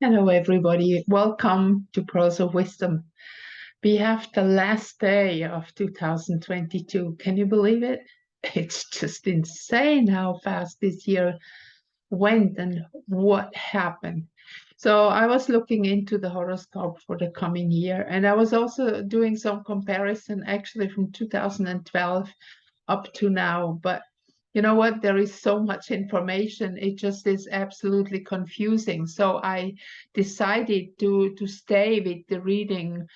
Hello, everybody. Welcome to Pearls of Wisdom. We have the last day of 2022. Can you believe it? It's just insane how fast this year went and what happened. So I was looking into the horoscope for the coming year, and I was also doing some comparison actually from 2012 up to now. But you know what? There is so much information. It just is absolutely confusing. So I decided to stay with the reading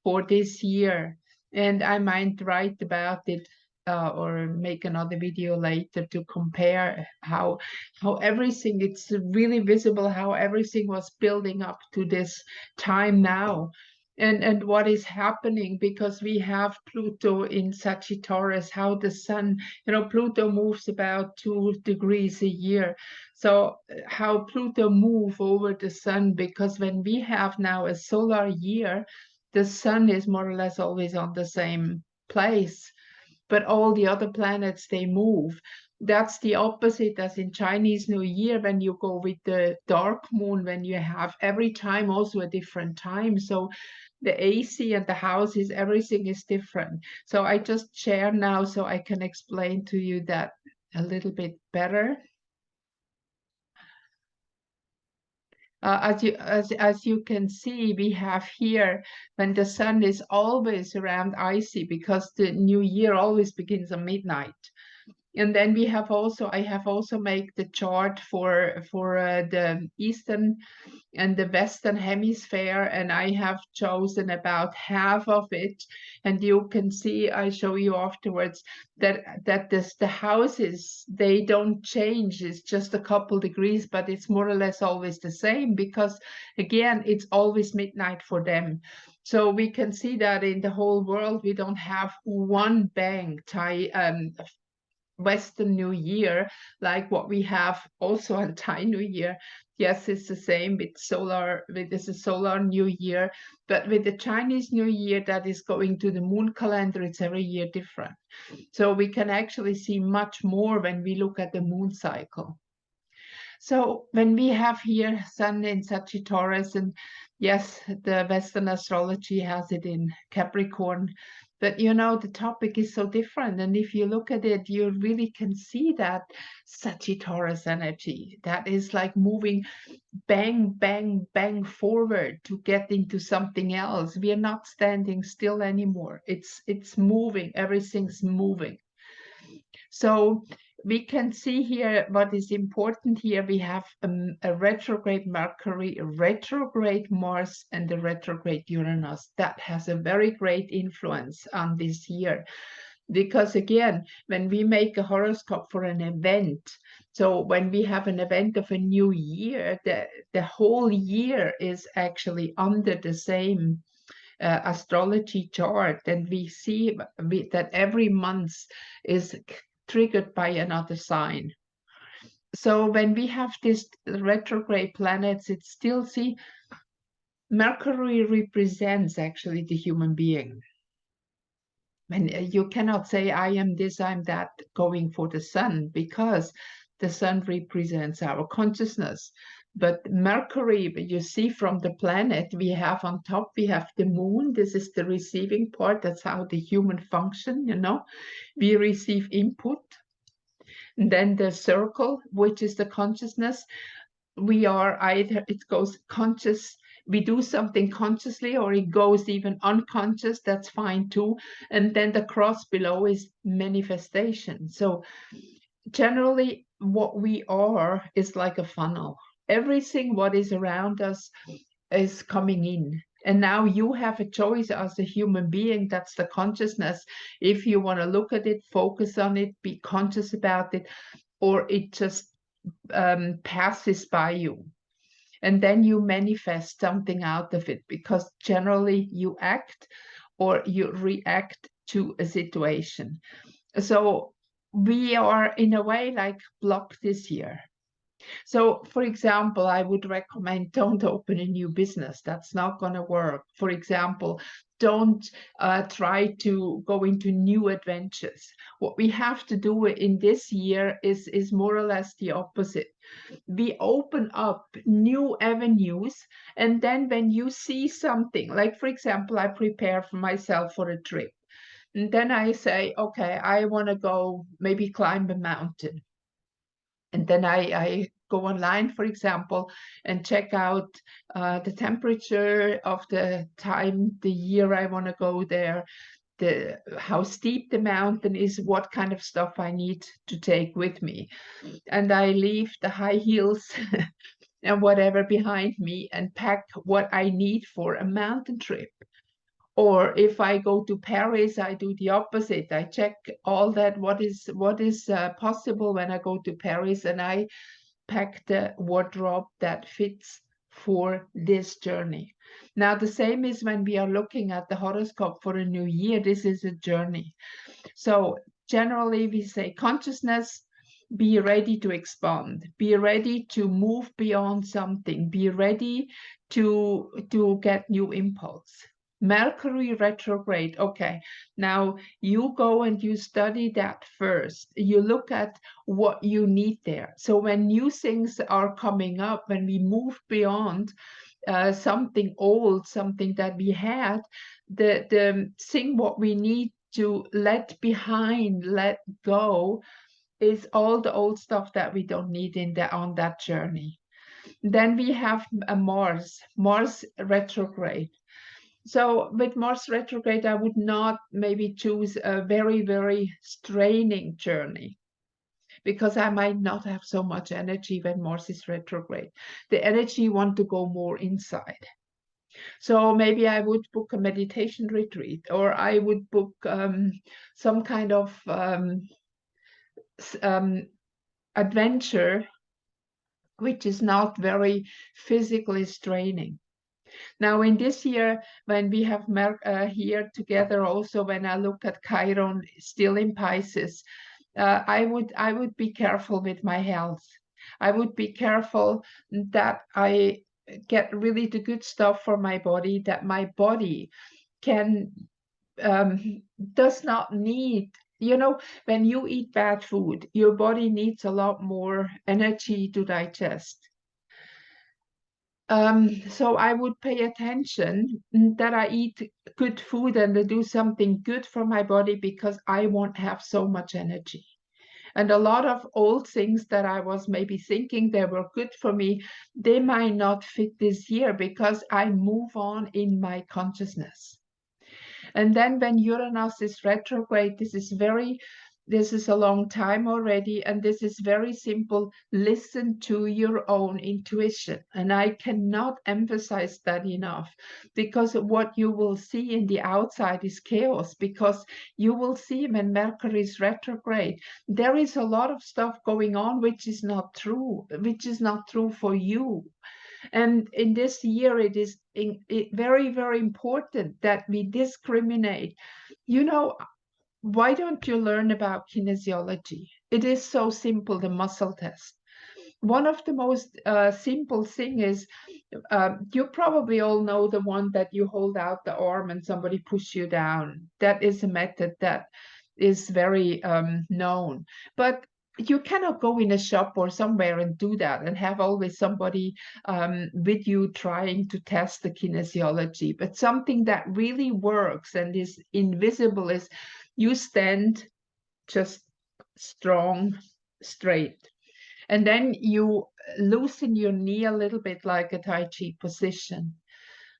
for this year, and I might write about it or make another video later to compare how everything, it's really visible how everything was building up to this time now, and what is happening, because we have Pluto in Sagittarius, how the sun, Pluto moves about 2 degrees a year. So how Pluto move over the sun, because when we have now a solar year, the sun is more or less always on the same place, but all the other planets, they move. That's the opposite as in Chinese New Year, when you go with the dark moon, when you have every time also a different time. So the AC and the houses, everything is different. So I just share now so I can explain to you that a little bit better. As you can see, we have here when the sun is always around icy, because the new year always begins at midnight. And then we have also, I have also made the chart for the Eastern and the Western hemisphere, and I have chosen about half of it. And you can see, I show you afterwards, that the houses, they don't change. It's just a couple degrees, but it's more or less always the same, because again, it's always midnight for them. So we can see that in the whole world, we don't have one bang Western New Year, like what we have also on Thai New Year. Yes, it's the same with this is solar New Year, but with the Chinese New Year that is going to the moon calendar, it's every year different. So we can actually see much more when we look at the moon cycle. So when we have here Sun in Sagittarius, and yes, the Western astrology has it in Capricorn, but the topic is so different. And if you look at it, you really can see that Sagittarius energy that is like moving bang, bang, bang forward to get into something else. We are not standing still anymore. It's moving, everything's moving. So we can see here what is important here. We have a retrograde Mercury, a retrograde Mars, and a retrograde Uranus. That has a very great influence on this year. Because again, when we make a horoscope for an event, so when we have an event of a new year, the whole year is actually under the same astrology chart, and we see that every month is triggered by another sign. So when we have these retrograde planets, it's still, see, Mercury represents actually the human being. And you cannot say, I am this, I'm that, going for the sun, because the sun represents our consciousness. But Mercury, you see from the planet, we have on top, we have the moon. This is the receiving part. That's how the human function, we receive input. And then the circle, which is the consciousness. We are either, it goes conscious, we do something consciously, or it goes even unconscious, that's fine too. And then the cross below is manifestation. So generally what we are is like a funnel. Everything what is around us is coming in. And now you have a choice as a human being. That's the consciousness. If you want to look at it, focus on it, be conscious about it, or it just passes by you. And then you manifest something out of it, because generally you act or you react to a situation. So we are in a way like blocked this year. So, for example, I would recommend don't open a new business. That's not going to work. For example, don't try to go into new adventures. What we have to do in this year is more or less the opposite. We open up new avenues, and then when you see something, like for example, I prepare for myself for a trip, and then I say, okay, I want to go maybe climb a mountain. And then I go online, for example, and check out the temperature of the time, the year I want to go there, how steep the mountain is, what kind of stuff I need to take with me. And I leave the high heels and whatever behind me and pack what I need for a mountain trip. Or if I go to Paris, I do the opposite. I check all that what is possible when I go to Paris, and I pack the wardrobe that fits for this journey. Now, the same is when we are looking at the horoscope for a new year. This is a journey. So generally, we say consciousness, be ready to expand, be ready to move beyond something, be ready to get new impulse. Mercury retrograde. Okay, now you go and you study that first. You look at what you need there. So when new things are coming up, when we move beyond something old, something that we had, the thing what we need to let behind, let go, is all the old stuff that we don't need on that journey. Then we have a Mars retrograde. So with Mars retrograde, I would not maybe choose a very, very straining journey, because I might not have so much energy when Mars is retrograde. The energy want to go more inside. So maybe I would book a meditation retreat, or I would book some kind of adventure which is not very physically straining. Now, in this year, when we have here together, also when I look at Chiron still in Pisces, I would be careful with my health. I would be careful that I get really the good stuff for my body, that my body can does not need. You know, when you eat bad food, your body needs a lot more energy to digest. So I would pay attention that I eat good food and I do something good for my body, because I won't have so much energy. And a lot of old things that I was maybe thinking they were good for me, they might not fit this year, because I move on in my consciousness. And then when Uranus is retrograde, this is a long time already, and this is very simple. Listen to your own intuition. And I cannot emphasize that enough, because what you will see in the outside is chaos, because you will see when Mercury is retrograde, there is a lot of stuff going on which is not true for you. And in this year, it is very, very important that we discriminate. You know, why don't you learn about kinesiology? It is so simple, the muscle test. One of the most simple thing is, you probably all know the one that you hold out the arm and somebody push you down. That is a method that is very known. But you cannot go in a shop or somewhere and do that and have always somebody with you trying to test the kinesiology. But something that really works and is invisible is you stand just strong, straight. And then you loosen your knee a little bit like a Tai Chi position.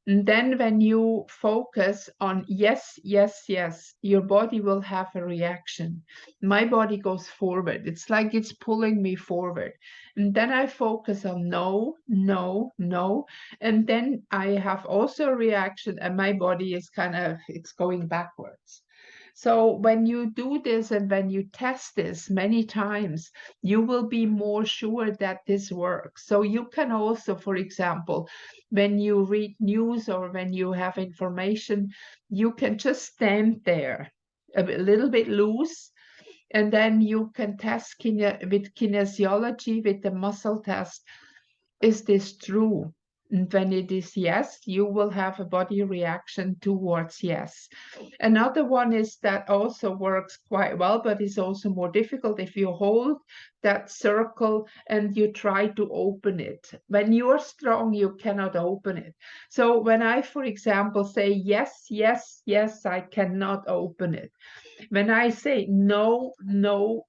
And then when you focus on yes, yes, yes, your body will have a reaction. My body goes forward. It's like it's pulling me forward. And then I focus on no, no, no. And then I have also a reaction, and my body is it's going backwards. So when you do this and when you test this many times, you will be more sure that this works. So you can also, for example, when you read news or when you have information, you can just stand there a little bit loose, and then you can test with kinesiology, with the muscle test. Is this true? And when it is yes, you will have a body reaction towards yes. Another one is that also works quite well, but is also more difficult if you hold that circle and you try to open it. When you are strong, you cannot open it. So when I, for example, say yes, yes, yes, I cannot open it. When I say no, no,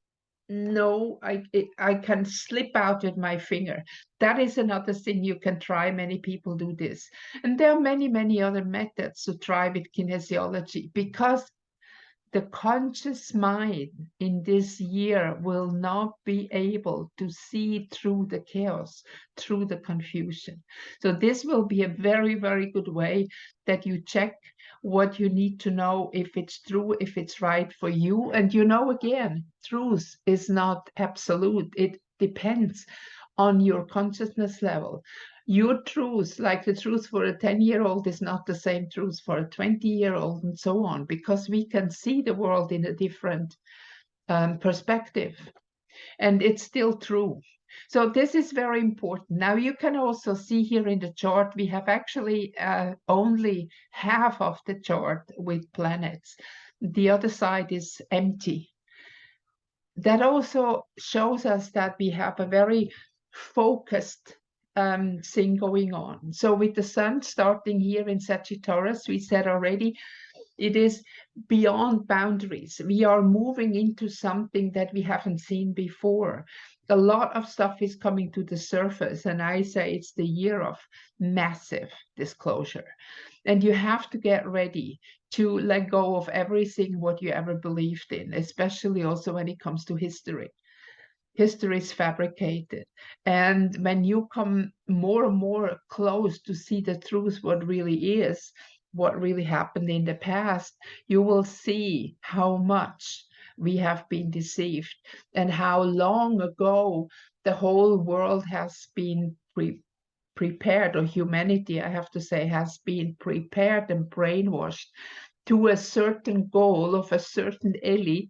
no, I can slip out with my finger. That is another thing you can try. Many people do this. And there are many, many other methods to try with kinesiology, because the conscious mind in this year will not be able to see through the chaos, through the confusion. So this will be a very, very good way that you check what you need to know, if it's true, if it's right for you. And again, truth is not absolute. It depends on your consciousness level. Your truth, like the truth for a 10-year-old, is not the same truth for a 20-year-old, and so on, because we can see the world in a different perspective, and it's still true. So this is very important. Now you can also see here in the chart, we have actually only half of the chart with planets. The other side is empty. That also shows us that we have a very focused thing going on. So with the sun starting here in Sagittarius, we said already, it is beyond boundaries. We are moving into something that we haven't seen before. A lot of stuff is coming to the surface, and I say it's the year of massive disclosure. And you have to get ready to let go of everything what you ever believed in, especially also when it comes to history. History is fabricated. And when you come more and more close to see the truth, what really is, what really happened in the past, you will see how much we have been deceived and how long ago the whole world has been prepared, or humanity, I have to say, has been prepared and brainwashed to a certain goal of a certain elite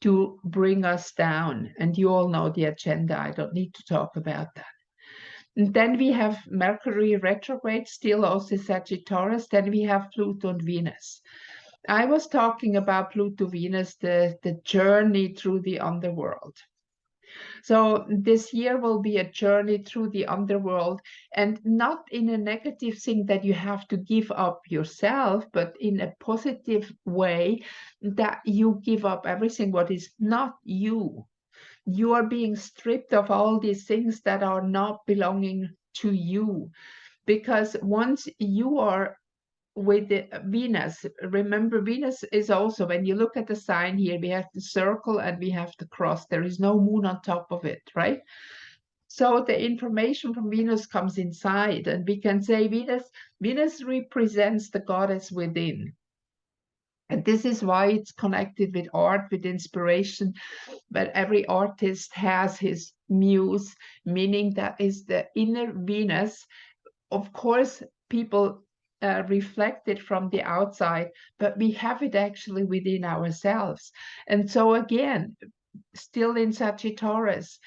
to bring us down. And you all know the agenda. I don't need to talk about that. And then we have Mercury retrograde, still also Sagittarius. Then we have Pluto and Venus. I was talking about Pluto Venus, the journey through the underworld. So this year will be a journey through the underworld, and not in a negative thing that you have to give up yourself, but in a positive way that you give up everything what is not you. You are being stripped of all these things that are not belonging to you, because once you are with the Venus, remember Venus is also, when you look at the sign here, we have the circle and we have the cross. There is no moon on top of it, right? So the information from Venus comes inside, and we can say Venus represents the goddess within. And this is why it's connected with art, with inspiration. But every artist has his muse, meaning that is the inner Venus. Of course, people reflect it from the outside, but we have it actually within ourselves. And so again, still in Sagittarius,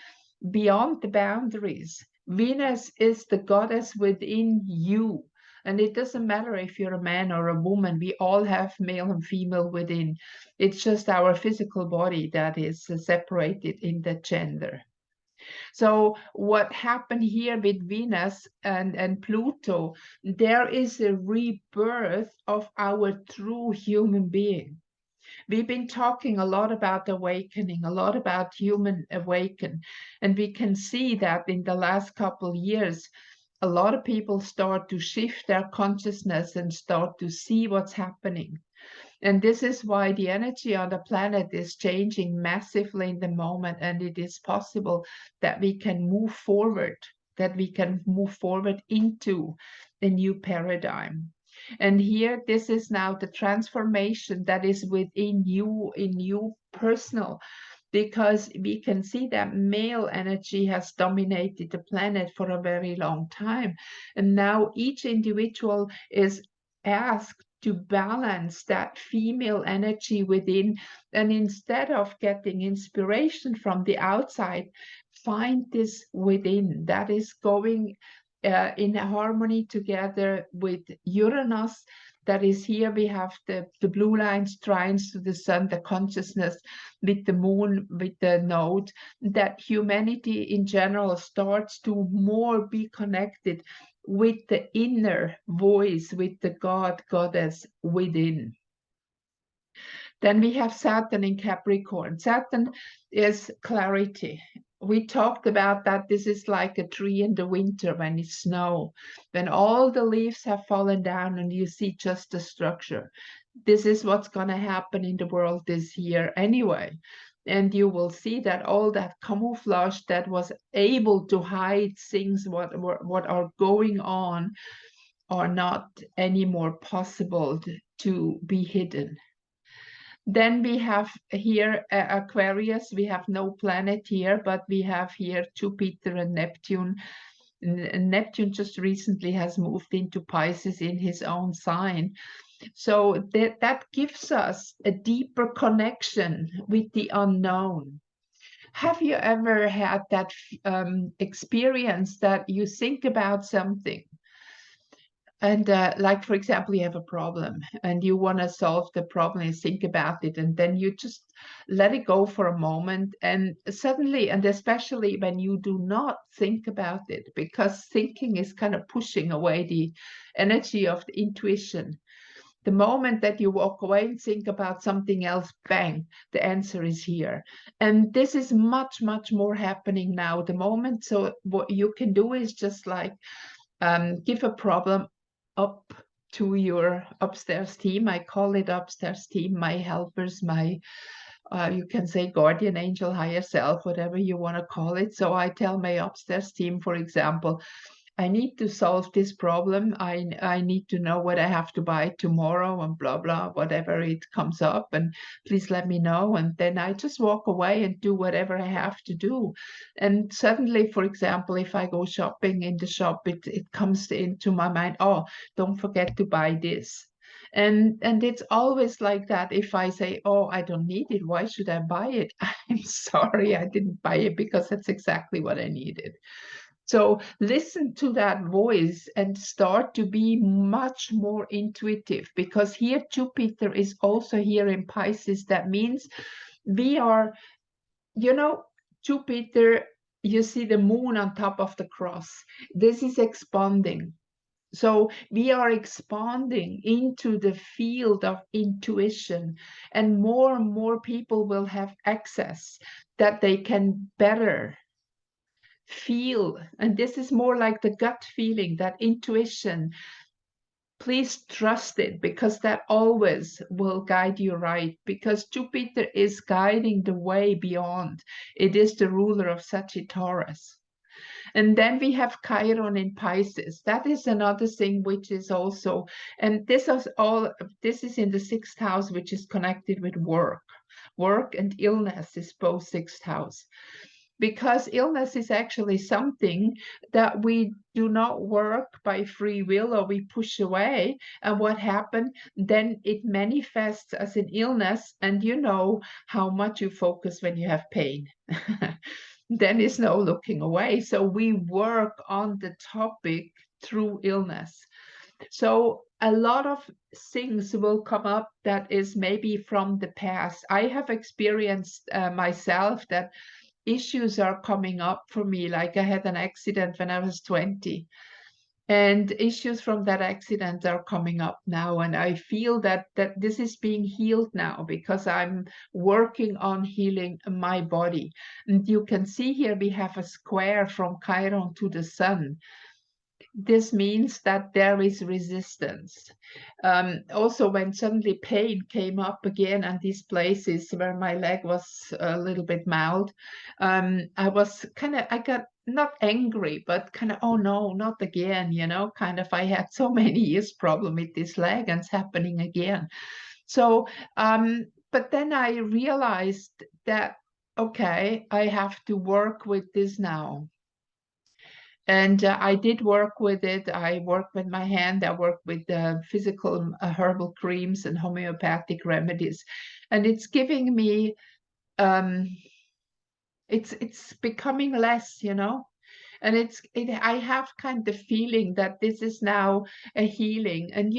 beyond the boundaries, Venus is the goddess within you. And it doesn't matter if you're a man or a woman, we all have male and female within. It's just our physical body that is separated in the gender. So what happened here with Venus and Pluto, there is a rebirth of our true human being. We've been talking a lot about awakening, a lot about human awaken, and we can see that in the last couple of years, a lot of people start to shift their consciousness and start to see what's happening. And this is why the energy on the planet is changing massively in the moment, and it is possible that we can move forward, into a new paradigm. And here, this is now the transformation that is within you, in you personal, because we can see that male energy has dominated the planet for a very long time. And now each individual is asked to balance that female energy within, and instead of getting inspiration from the outside, find this within that is going in harmony together with Uranus. That is, here we have the blue lines, trines to the sun, the consciousness with the moon, with the node, that humanity in general starts to more be connected with the inner voice, with the God, goddess within. Then we have Saturn in Capricorn. Saturn is clarity. We talked about that. This is like a tree in the winter when it's snow, when all the leaves have fallen down and you see just the structure. This is what's going to happen in the world this year anyway. And you will see that all that camouflage that was able to hide things what are going on are not anymore possible to be hidden. Then we have here Aquarius. We have no planet here, but we have here Jupiter and Neptune. Neptune just recently has moved into Pisces in his own sign. So that gives us a deeper connection with the unknown. Have you ever had that experience that you think about something? And like, for example, you have a problem and you want to solve the problem and think about it. And then you just let it go for a moment. And suddenly, and especially when you do not think about it, because thinking is kind of pushing away the energy of the intuition. The moment that you walk away and think about something else, bang, the answer is here. And this is much, much more happening now. The moment, so what you can do is just like give a problem up to your upstairs team. I call it upstairs team, my helpers, my you can say guardian angel, higher self, whatever you want to call it. So I tell my upstairs team, for example, I need to solve this problem. I need to know what I have to buy tomorrow and blah, blah, whatever it comes up. And please let me know. And then I just walk away and do whatever I have to do. And suddenly, for example, if I go shopping in the shop, it comes into my mind, oh, don't forget to buy this. And it's always like that. If I say, oh, I don't need it, why should I buy it? I'm sorry, I didn't buy it because that's exactly what I needed. So listen to that voice and start to be much more intuitive, because here Jupiter is also here in Pisces. That means we are, Jupiter, you see the moon on top of the cross. This is expanding. So we are expanding into the field of intuition, and more people will have access that they can better feel. And this is more like the gut feeling, that intuition. Please trust it, because that always will guide you right, because Jupiter is guiding the way beyond. It is the ruler of Sagittarius. And then we have Chiron in Pisces. That is another thing which is also, and this is in the 6th house, which is connected with work. Work and illness is both 6th house. Because illness is actually something that we do not work by free will, or we push away. And what happened? Then it manifests as an illness, and you know how much you focus when you have pain. Then it's no looking away. So we work on the topic through illness. So a lot of things will come up that is maybe from the past. I have experienced myself that issues are coming up for me. Like, I had an accident when I was 20, and issues from that accident are coming up now. And I feel that this is being healed now, because I'm working on healing my body. And you can see here we have a square from Chiron to the sun. This means that there is resistance. Also, when suddenly pain came up again, and these places where my leg was a little bit mild, I got not angry, but kind of, oh no, not again, kind of, I had so many years problem with this leg and it's happening again. So, but then I realized that, okay, I have to work with this now. And I did work with it. I worked with my hand. I worked with physical herbal creams and homeopathic remedies. And it's giving me, it's becoming less, And I have kind of feeling that this is now a healing. And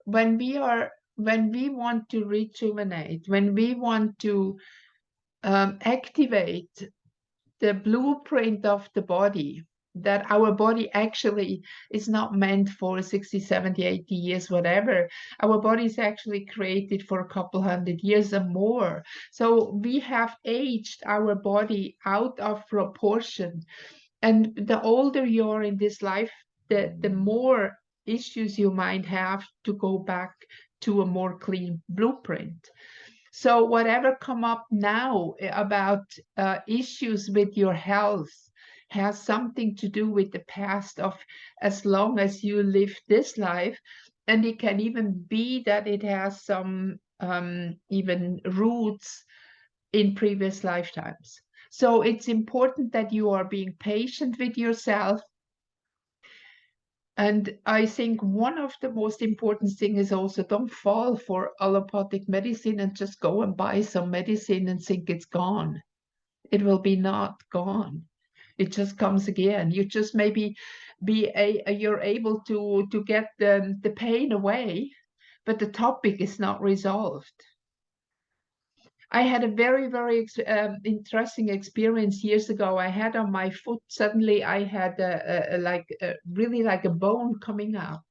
when we want to rejuvenate, when we want to activate the blueprint of the body, that our body actually is not meant for 60, 70, 80 years, whatever. Our body is actually created for a couple hundred years or more. So we have aged our body out of proportion. And the older you are in this life, the more issues you might have to go back to a more clean blueprint. So whatever come up now about issues with your health has something to do with the past of as long as you live this life. And it can even be that it has some even roots in previous lifetimes. So it's important that you are being patient with yourself. And I think one of the most important things is also don't fall for allopathic medicine and just go and buy some medicine and think it's gone. It will be not gone. It just comes again. You just maybe you're able to get the pain away, but the topic is not resolved. I had a very, very interesting experience years ago. I had on my foot, suddenly I had really like a bone coming out.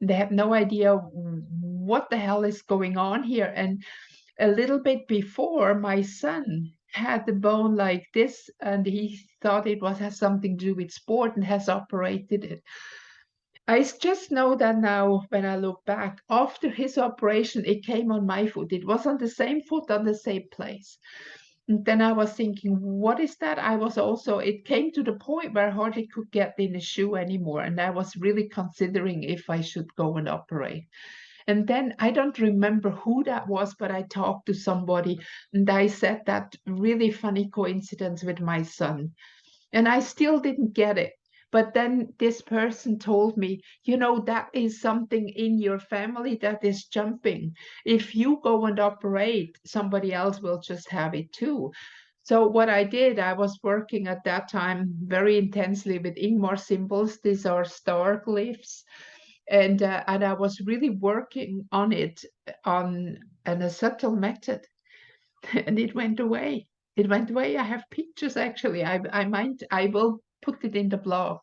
They had no idea what the hell is going on here. And a little bit before, my son had the bone like this, and he thought it has something to do with sport and has operated it. I just know that now when I look back, after his operation, it came on my foot. It was on the same foot, on the same place. And then I was thinking, what is that? It came to the point where I hardly could get in a shoe anymore. And I was really considering if I should go and operate. And then I don't remember who that was, but I talked to somebody and I said that really funny coincidence with my son. And I still didn't get it. But then this person told me, that is something in your family that is jumping. If you go and operate, somebody else will just have it too. So what I did, I was working at that time very intensely with Ingmar symbols. These are star glyphs. And I was really working on it on a subtle method. And it went away. It went away. I have pictures actually. I will put it in the blog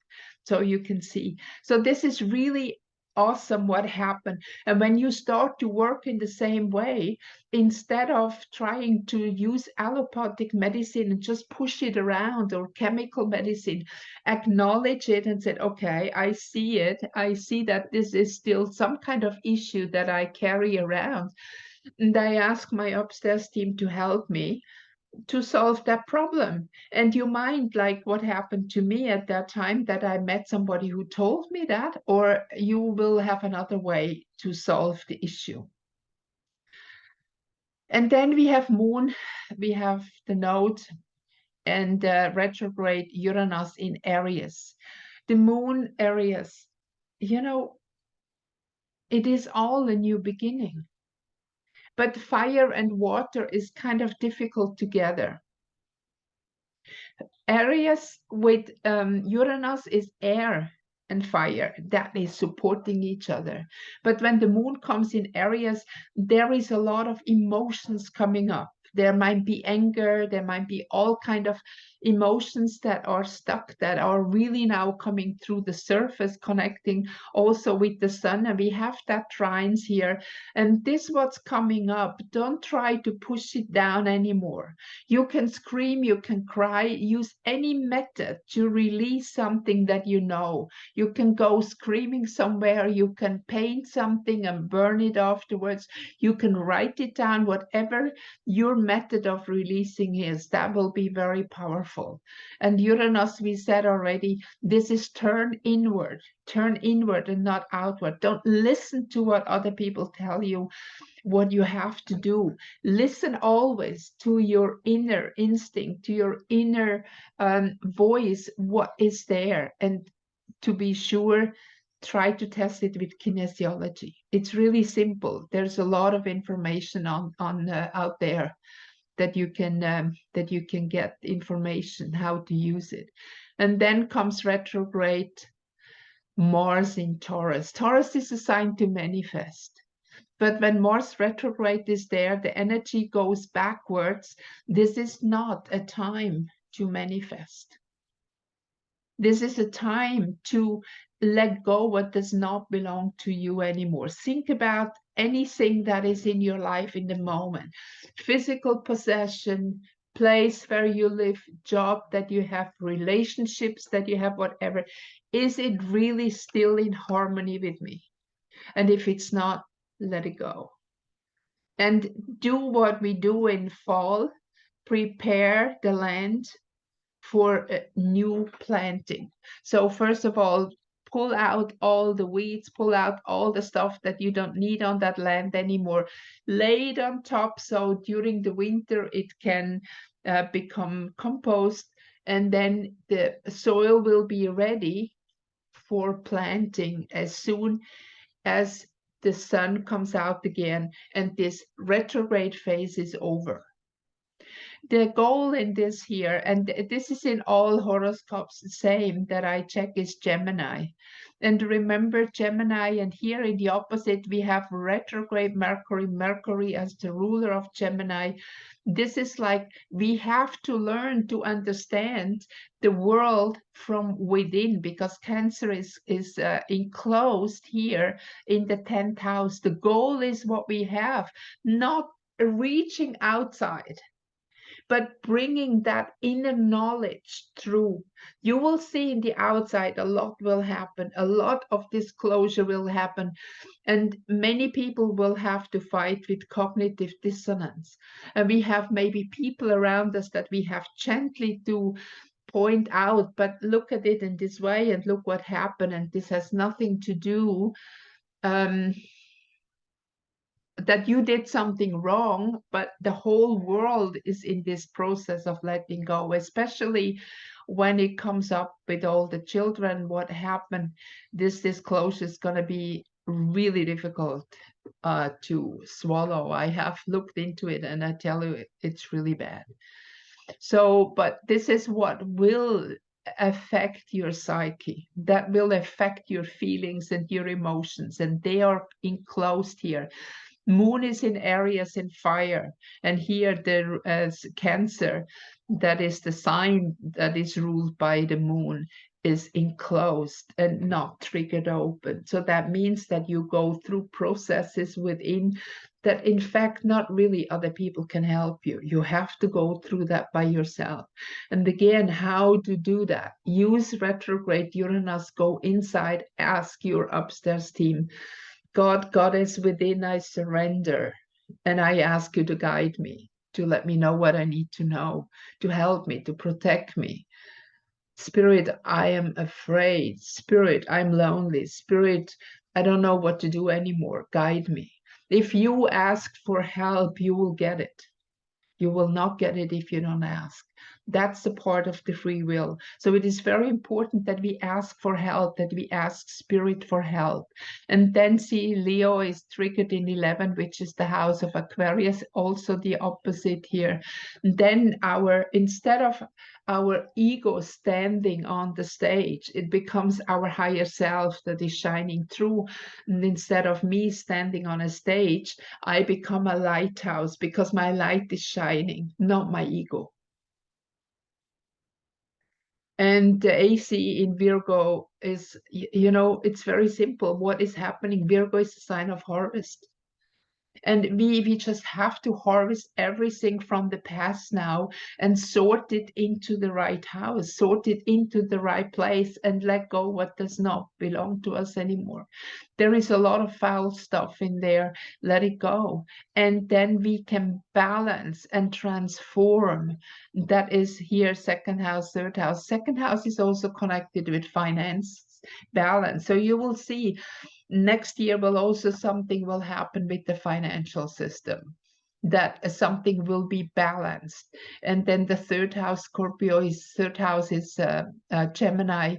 so you can see. So this is really awesome what happened. And when you start to work in the same way, instead of trying to use allopathic medicine and just push it around, or chemical medicine, acknowledge it and say, okay, I see it. I see that this is still some kind of issue that I carry around. And I asked my upstairs team to help me to solve that problem. And you mind like what happened to me at that time, that I met somebody who told me that, or you will have another way to solve the issue. And then we have Moon, we have the node, and retrograde Uranus in Aries. The Moon Aries, it is all a new beginning. But fire and water is kind of difficult together. Aries with Uranus is air and fire that is supporting each other. But when the moon comes in Aries, there is a lot of emotions coming up. There might be anger, there might be all kind of emotions that are stuck, that are really now coming through the surface, connecting also with the sun. And we have that trines here. And this what's coming up. Don't try to push it down anymore. You can scream, you can cry, use any method to release something that you know. You can go screaming somewhere, you can paint something and burn it afterwards. You can write it down, whatever your method of releasing is, that will be very powerful. And Uranus, we said already, this is turn inward and not outward. Don't listen to what other people tell you what you have to do. Listen always to your inner instinct, to your inner voice, what is there. And to be sure, try to test it with kinesiology. It's really simple. There's a lot of information on out there that you can get information how to use it. And then comes retrograde Mars in Taurus. Taurus is a sign to manifest. But when Mars retrograde is there, the energy goes backwards. This is not a time to manifest. This is a time to let go what does not belong to you anymore. Think about anything that is in your life in the moment. Physical possession, place where you live, job that you have, relationships that you have, whatever. Is it really still in harmony with me? And if it's not, let it go. And do what we do in fall, prepare the land for a new planting. So first of all, pull out all the weeds, pull out all the stuff that you don't need on that land anymore. Lay it on top so during the winter it can become compost, and then the soil will be ready for planting as soon as the sun comes out again and this retrograde phase is over. The goal in this here, and this is in all horoscopes the same that I check, is Gemini. And remember Gemini, and here in the opposite we have retrograde Mercury, Mercury as the ruler of Gemini. This is like we have to learn to understand the world from within, because Cancer is enclosed here in the 10th house. The goal is what we have, not reaching outside, but bringing that inner knowledge through. You will see in the outside a lot will happen, a lot of disclosure will happen, and many people will have to fight with cognitive dissonance. And we have maybe people around us that we have gently to point out, but look at it in this way and look what happened, and this has nothing to do that you did something wrong, but the whole world is in this process of letting go, especially when it comes up with all the children, what happened. This disclosure is going to be really difficult to swallow. I have looked into it and I tell you, it's really bad. So, but this is what will affect your psyche, that will affect your feelings and your emotions, and they are enclosed here. Moon is in Aries in fire, and here there is Cancer, that is the sign that is ruled by the moon, is enclosed and not triggered open. So that means that you go through processes within that in fact not really other people can help you. You have to go through that by yourself. And again, how to do that? Use retrograde Uranus, go inside, ask your upstairs team, God, Goddess within, I surrender, and I ask you to guide me, to let me know what I need to know, to help me, to protect me. Spirit, I am afraid. Spirit, I'm lonely. Spirit, I don't know what to do anymore. Guide me. If you ask for help, you will get it. You will not get it if you don't ask. That's the part of the free will. So it is very important that we ask for help, that we ask Spirit for help. And then see, Leo is triggered in 11, which is the house of Aquarius, also the opposite here. And then instead of our ego standing on the stage, it becomes our higher self that is shining through. And instead of me standing on a stage, I become a lighthouse because my light is shining, not my ego. And the AC in Virgo is, it's very simple. What is happening? Virgo is a sign of harvest. And we just have to harvest everything from the past now and sort it into the right house, sort it into the right place, and let go what does not belong to us anymore. There is a lot of foul stuff in there. Let it go. And then we can balance and transform. That is here, second house, third house. Second house is also connected with finance, balance. So you will see next year something will happen with the financial system, that something will be balanced. And then the third house, third house is Gemini,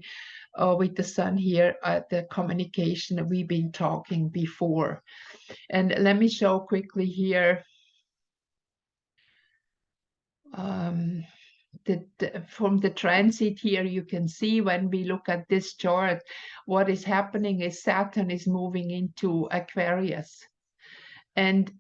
with the sun here, the communication that we've been talking before. And let me show quickly here. from the transit here, you can see when we look at this chart, what is happening is Saturn is moving into Aquarius, and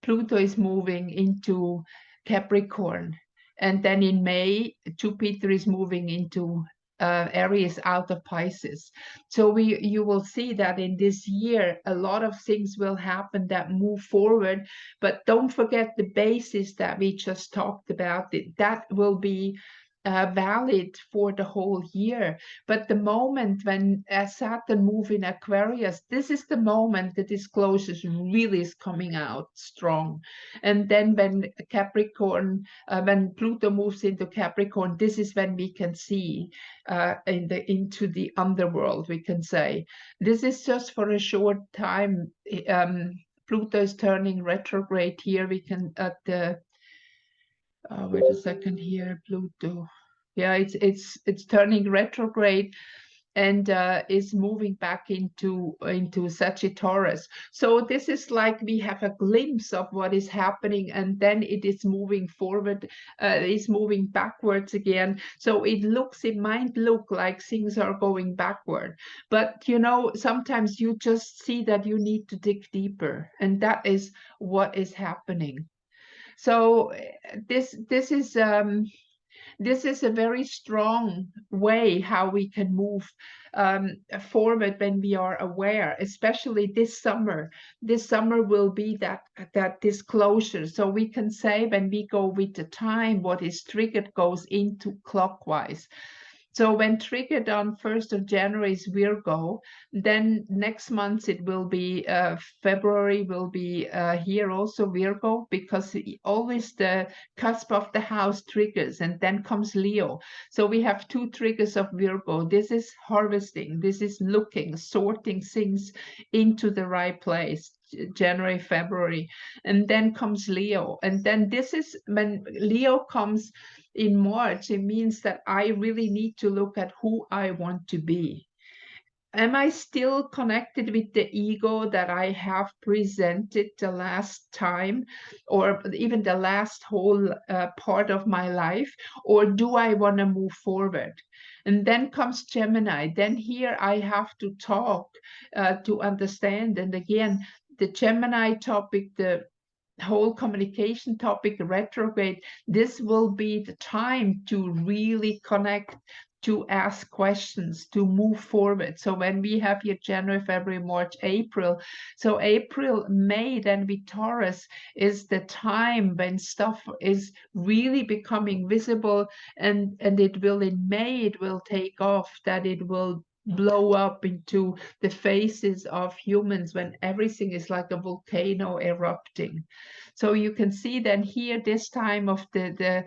Pluto is moving into Capricorn. And then in May, Jupiter is moving into Aries out of Pisces. So you will see that in this year, a lot of things will happen that move forward. But don't forget the basis that we just talked about. That will be valid for the whole year. But the moment when Saturn move in Aquarius, this is the moment the disclosures really is coming out strong. And then when Capricorn, when Pluto moves into Capricorn, this is when we can see into the underworld, we can say. This is just for a short time. Pluto is turning retrograde here. We can at the wait a second here, Pluto. Yeah, it's turning retrograde and is moving back into Sagittarius. So this is like we have a glimpse of what is happening, and then it is moving forward, is moving backwards again. So it might look like things are going backward, but you know, sometimes you just see that you need to dig deeper, and that is what is happening. So this is a very strong way how we can move forward when we are aware, especially this summer. This summer will be that disclosure. So we can say when we go with the time, what is triggered goes into clockwise. So when triggered on 1st of January is Virgo, then next month it will be February will be here also Virgo, because always the cusp of the house triggers, and then comes Leo. So we have two triggers of Virgo. This is harvesting, this is looking, sorting things into the right place. January, February, and then comes Leo. And then this is when Leo comes in March, it means that I really need to look at who I want to be. Am I still connected with the ego that I have presented the last time, or even the last whole part of my life, or do I want to move forward? And then comes Gemini. Then here I have to talk to understand. And again, the Gemini topic, the whole communication topic, retrograde, this will be the time to really connect, to ask questions, to move forward. So when we have here January, February, March, April, so April, May, then with Taurus is the time when stuff is really becoming visible, and it will in May, it will take off, that it will blow up into the faces of humans when everything is like a volcano erupting. So you can see then here this time of the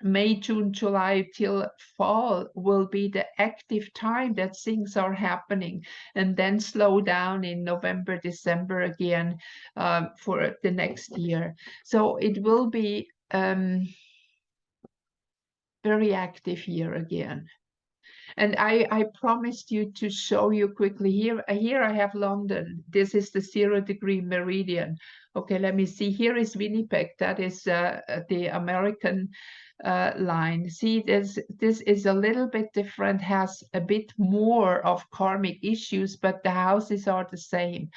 May, June, July till fall will be the active time that things are happening, and then slow down in November, December again for the next year. So it will be very active here again. And I promised you to show you quickly here. Here I have London. This is the 0-degree meridian. Okay, let me see. Here is Winnipeg. That is the American line. See, this is a little bit different, has a bit more of karmic issues, but the houses are the same.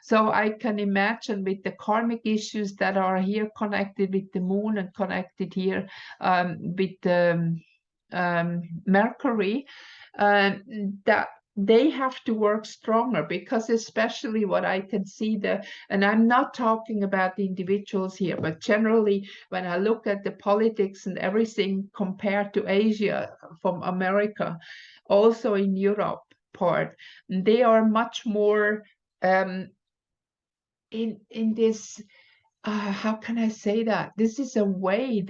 So I can imagine with the karmic issues that are here connected with the moon and connected here with the Mercury, that they have to work stronger, because especially what I can see and I'm not talking about the individuals here, but generally when I look at the politics and everything compared to Asia from America, also in Europe part, they are much more in this how can I say that? This is a way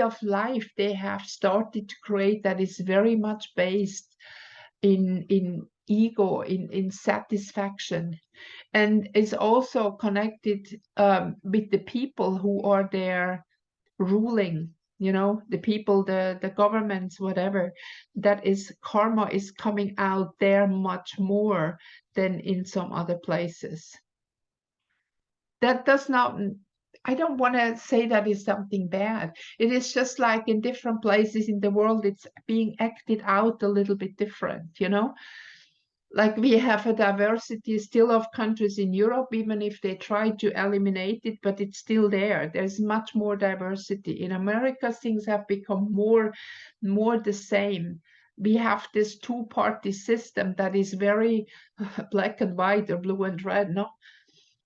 of life they have started to create that is very much based in ego, in satisfaction, and is also connected with the people who are there ruling. You know, the people, the governments, whatever. That is, karma is coming out there much more than in some other places. That does not I don't want to say that is something bad. It is just like in different places in the world, it's being acted out a little bit different, you know? Like we have a diversity still of countries in Europe, even if they try to eliminate it, but it's still there. There's much more diversity. In America, things have become more the same. We have this two-party system that is very black and white or blue and red, no?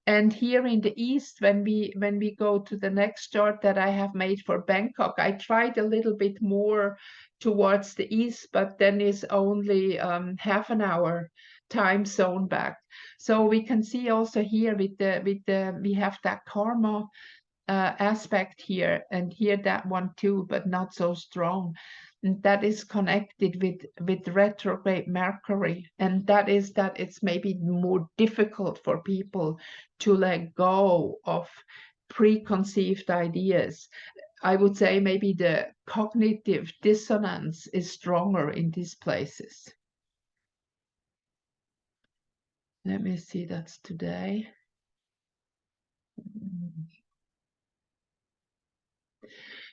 And here in the East, when we go to the next chart that I have made for Bangkok, I tried a little bit more towards the East, but then is only half an hour time zone back. So we can see also here with the we have that karma aspect here, and here that one too, but not so strong. And that is connected with retrograde Mercury, and that is that it's maybe more difficult for people to let go of preconceived ideas. I would say maybe the cognitive dissonance is stronger in these places. Let me see, that's today.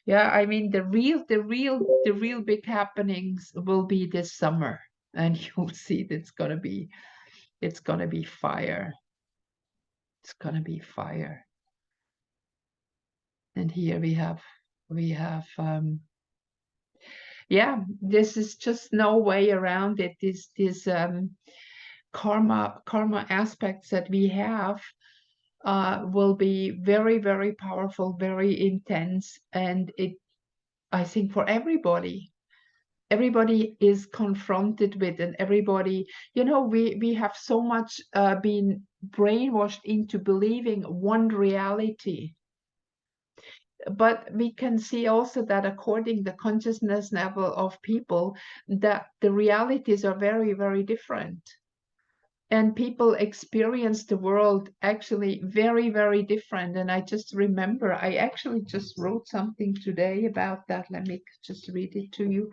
Yeah, I mean the real big happenings will be this summer, and you'll see it's gonna be fire. It's gonna be fire. And here we have yeah, this is just no way around it. This karma aspects that we have will be very powerful, very intense, and I think for everybody is confronted with, and everybody, you know, we have so much been brainwashed into believing one reality. But we can see also that according the consciousness level of people, that the realities are very different. And people experience the world actually very different. And I just remember, I actually just wrote something today about that. Let me just read it to you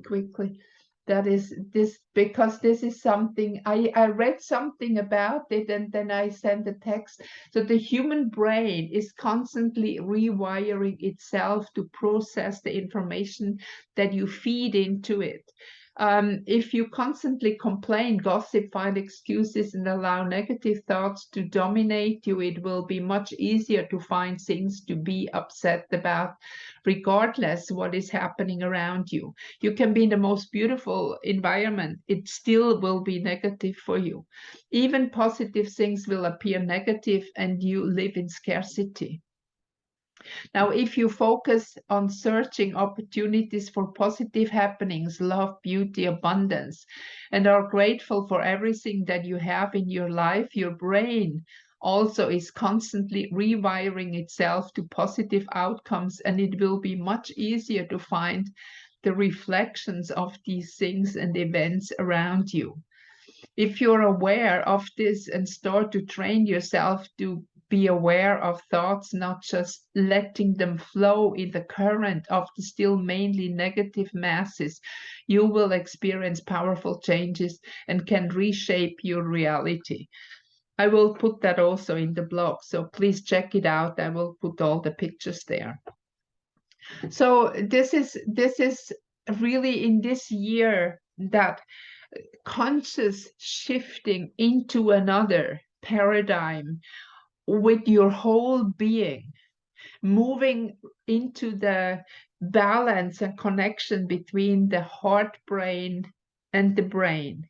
quickly. That is this, because this is something I read something about it, and then I sent a text. So the human brain is constantly rewiring itself to process the information that you feed into it. If you constantly complain, gossip, find excuses, and allow negative thoughts to dominate you, it will be much easier to find things to be upset about, regardless what is happening around you. You can be in the most beautiful environment, it still will be negative for you. Even positive things will appear negative, and you live in scarcity. Now, if you focus on searching opportunities for positive happenings, love, beauty, abundance, and are grateful for everything that you have in your life, your brain also is constantly rewiring itself to positive outcomes, and it will be much easier to find the reflections of these things and events around you. If you're aware of this and start to train yourself to be aware of thoughts, not just letting them flow in the current of the still mainly negative masses, you will experience powerful changes and can reshape your reality. I will put that also in the blog, so please check it out. I will put all the pictures there. So this is really in this year that conscious shifting into another paradigm with your whole being, moving into the balance and connection between the heart brain and the brain,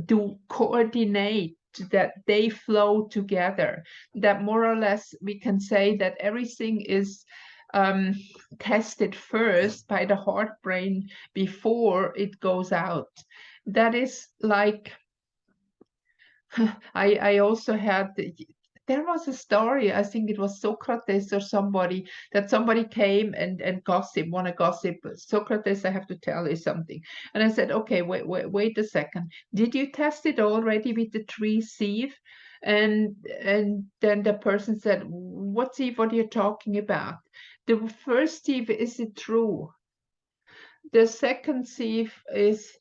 to coordinate that they flow together, that more or less we can say that everything is tested first by the heart brain before it goes out. That is like I also had there was a story, I think it was Socrates or somebody, that somebody came and want to gossip. Socrates, I have to tell you something. And I said, okay, wait a second. Did you test it already with the tree sieve? And then the person said, what sieve, what are you talking about? The first sieve, is it true? The second sieve is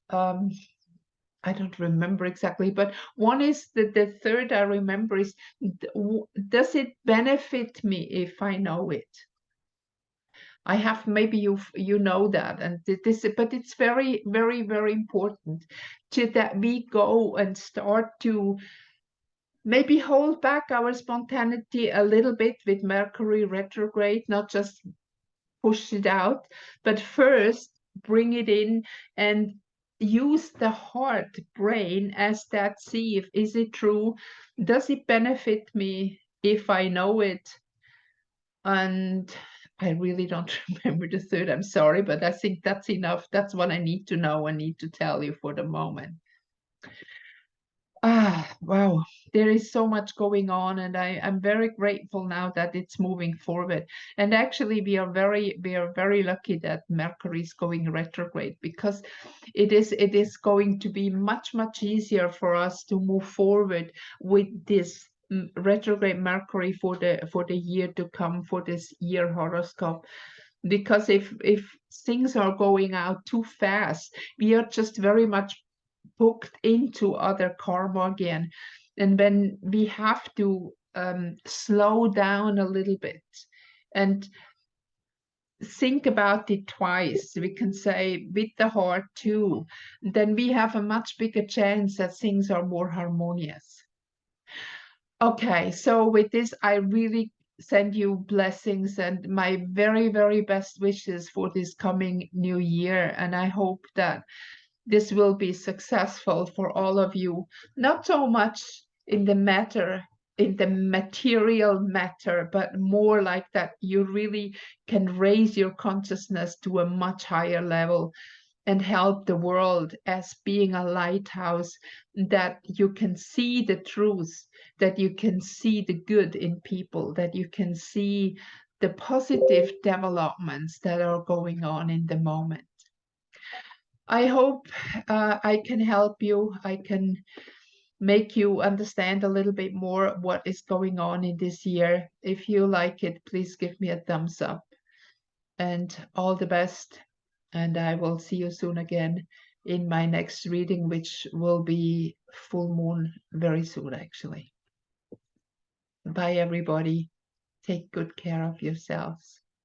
I don't remember exactly, but one is the third I remember is, does it benefit me if I know it? I have, maybe you know that, and this, but it's very, very, very important to that we go and start to maybe hold back our spontaneity a little bit with Mercury retrograde, not just push it out, but first bring it in and use the heart brain as that sieve. Is it true? Does it benefit me if I know it? And I really don't remember the third. I'm sorry, but I think that's enough. That's what I need to know. I need to tell you for the moment. Wow, there is so much going on, and I'm very grateful now that it's moving forward. And actually, we are very lucky that Mercury is going retrograde, because it is going to be much easier for us to move forward with this retrograde Mercury for the year to come, for this year horoscope. Because if things are going out too fast, we are just very much booked into other karma again. And when we have to slow down a little bit and think about it twice, we can say with the heart too, then we have a much bigger chance that things are more harmonious. Okay, so with this, I really send you blessings and my very best wishes for this coming new year. And I hope that this will be successful for all of you, not so much in the matter, in the material matter, but more like that you really can raise your consciousness to a much higher level and help the world as being a lighthouse, that you can see the truth, that you can see the good in people, that you can see the positive developments that are going on in the moment. I hope I can help you. I can make you understand a little bit more what is going on in this year. If you like it, please give me a thumbs up. And all the best. And I will see you soon again in my next reading, which will be full moon very soon, actually. Bye, everybody. Take good care of yourselves.